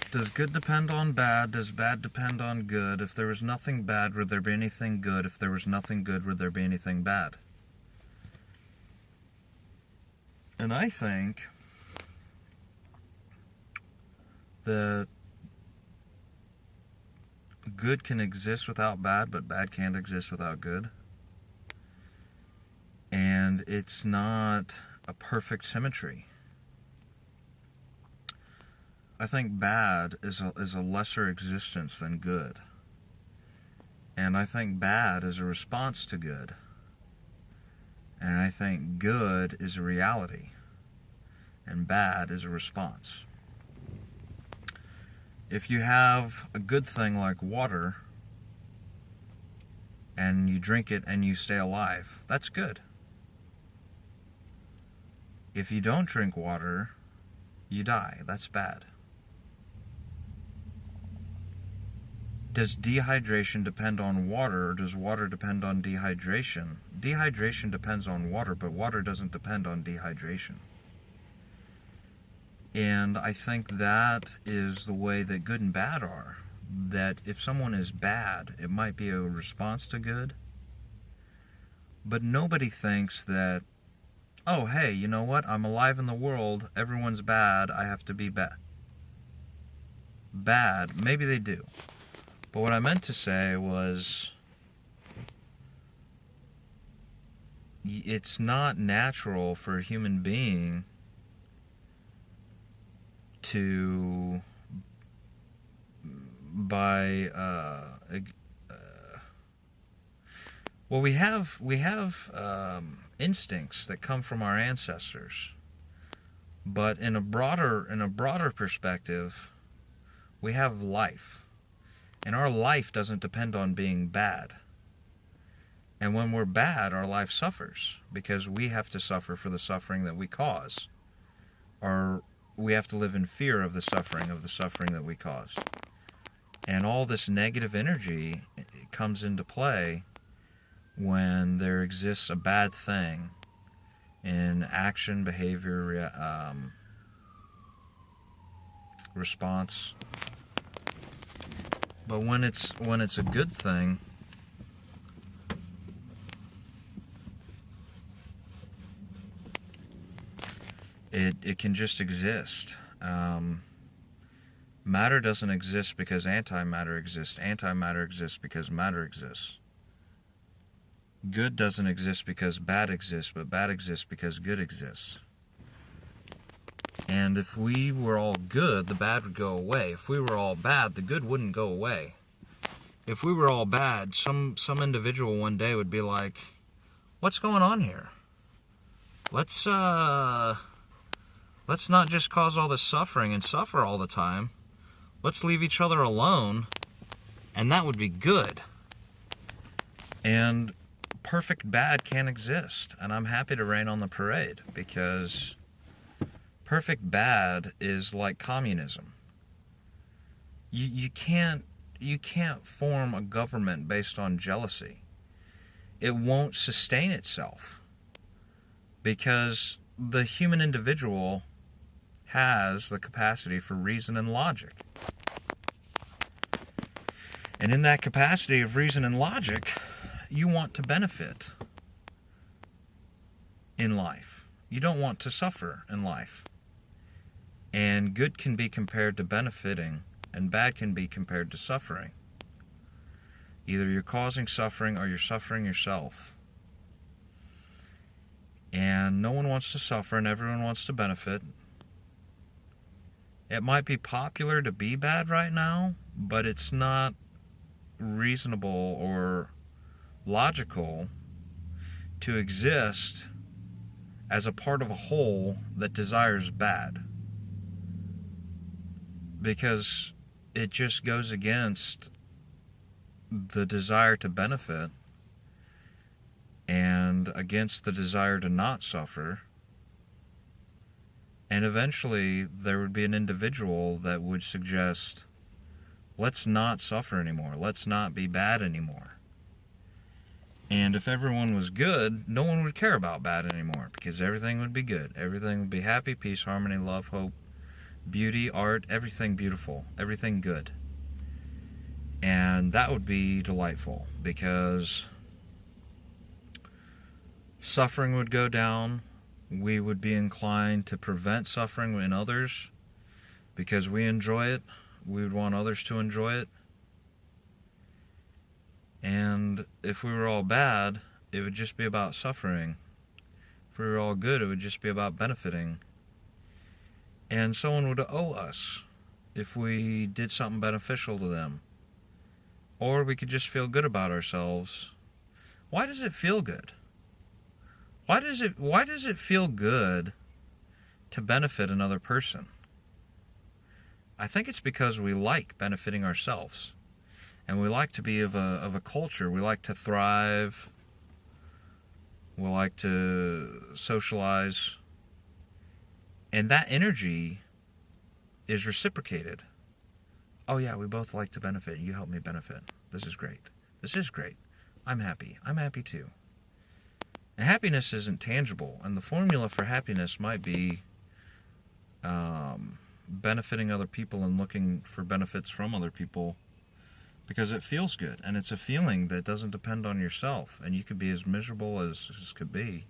Does good depend on bad? Does bad depend on good? If there was nothing bad, would there be anything good? If there was nothing good, would there be anything bad? And I think that good can exist without bad, but bad can't exist without good. And it's not a perfect symmetry. I think bad is a lesser existence than good. And I think bad is a response to good. And I think good is a reality. And bad is a response. If you have a good thing like water, and you drink it and you stay alive, that's good. If you don't drink water, you die. That's bad. Does dehydration depend on water, or does water depend on dehydration? Dehydration depends on water, but water doesn't depend on dehydration. And I think that is the way that good and bad are. That if someone is bad, it might be a response to good. But nobody thinks that, oh, hey, you know what? I'm alive in the world. Everyone's bad. I have to be bad. Bad. Maybe they do. But what I meant to say was, it's not natural for a human being to, well, we have instincts that come from our ancestors, but in a broader perspective, we have life. And our life doesn't depend on being bad. And when we're bad, our life suffers because we have to suffer for the suffering that we cause. Or we have to live in fear of the suffering that we cause. And all this negative energy comes into play when there exists a bad thing in action, behavior, response. But when it's a good thing, it can just exist. Matter doesn't exist because antimatter exists. Antimatter exists because matter exists. Good doesn't exist because bad exists, but bad exists because good exists. And if we were all good, the bad would go away. If we were all bad, the good wouldn't go away. If we were all bad, some individual one day would be like, what's going on here? Let's not just cause all this suffering and suffer all the time. Let's leave each other alone, and that would be good. And perfect bad can't exist, and I'm happy to rain on the parade, because perfect bad is like communism. You can't form a government based on jealousy. It won't sustain itself, because the human individual has the capacity for reason and logic. And in that capacity of reason and logic, you want to benefit in life. You don't want to suffer in life. And good can be compared to benefiting, and bad can be compared to suffering. Either you're causing suffering or you're suffering yourself. And no one wants to suffer, and everyone wants to benefit. It might be popular to be bad right now, but it's not reasonable or logical to exist as a part of a whole that desires bad, because it just goes against the desire to benefit and against the desire to not suffer. And eventually there would be an individual that would suggest, let's not suffer anymore, let's not be bad anymore. And if everyone was good, no one would care about bad anymore, because everything would be good. Everything would be happy, peace, harmony, love, hope, beauty, art, everything beautiful, everything good. And that would be delightful, because suffering would go down. We would be inclined to prevent suffering in others because we enjoy it. We would want others to enjoy it. And if we were all bad, it would just be about suffering. If we were all good, it would just be about benefiting. And someone would owe us if we did something beneficial to them. Or we could just feel good about ourselves. Why does it feel good? Why does it feel good to benefit another person? I think it's because we like benefiting ourselves. And we like to be of a culture. We like to thrive. We like to socialize. And that energy is reciprocated. Oh yeah, we both like to benefit. You help me benefit. This is great. This is great. I'm happy. I'm happy too. And happiness isn't tangible. And the formula for happiness might be benefiting other people and looking for benefits from other people, because it feels good. And it's a feeling that doesn't depend on yourself. And you could be as miserable as could be.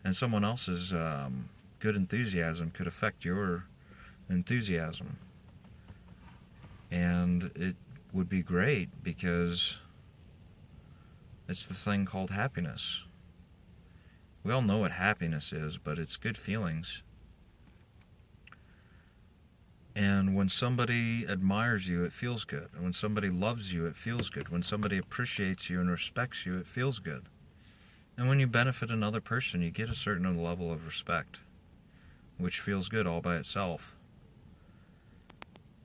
And someone else's good enthusiasm could affect your enthusiasm. And it would be great, because it's the thing called happiness. We all know what happiness is, but it's good feelings. And when somebody admires you, it feels good. And when somebody loves you, it feels good. When somebody appreciates you and respects you, it feels good. And when you benefit another person, you get a certain level of respect, which feels good all by itself.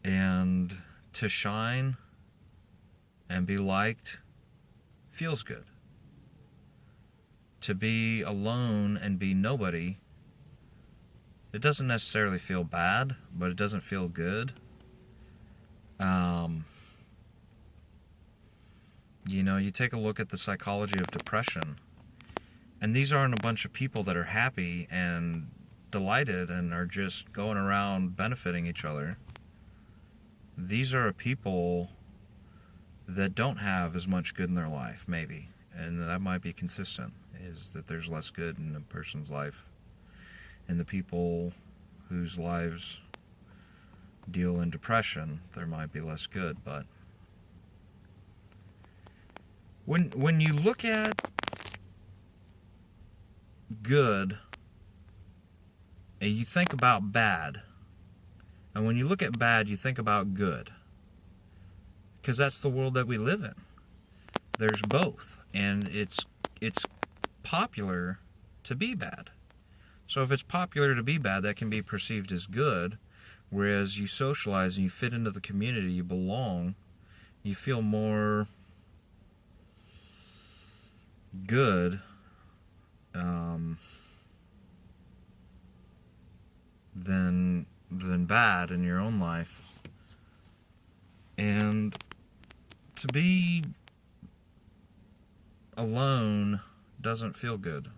And to shine and be liked feels good. To be alone and be nobody, it doesn't necessarily feel bad, but it doesn't feel good. You take a look at the psychology of depression, and these aren't a bunch of people that are happy and delighted and are just going around benefiting each other. These are people that don't have as much good in their life, maybe. And that might be consistent, is that there's less good in a person's life. And the people whose lives deal in depression, there might be less good. But when you look at good and you think about bad, and when you look at bad, you think about good, because that's the world that we live in. There's both, and it's popular to be bad. So if it's popular to be bad, that can be perceived as good, whereas you socialize and you fit into the community, you belong, you feel more good than bad in your own life. And to be alone doesn't feel good.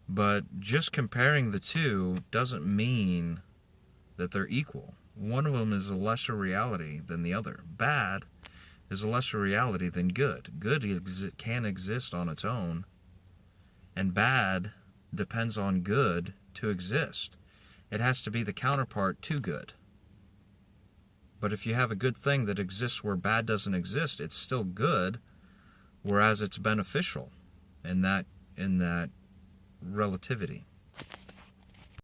But just comparing the two doesn't mean that they're equal. One of them is a lesser reality than the other. Bad is a lesser reality than good. Good can exist on its own, and bad depends on good to exist. It has to be the counterpart to good. But if you have a good thing that exists where bad doesn't exist, it's still good, whereas it's beneficial in that relativity.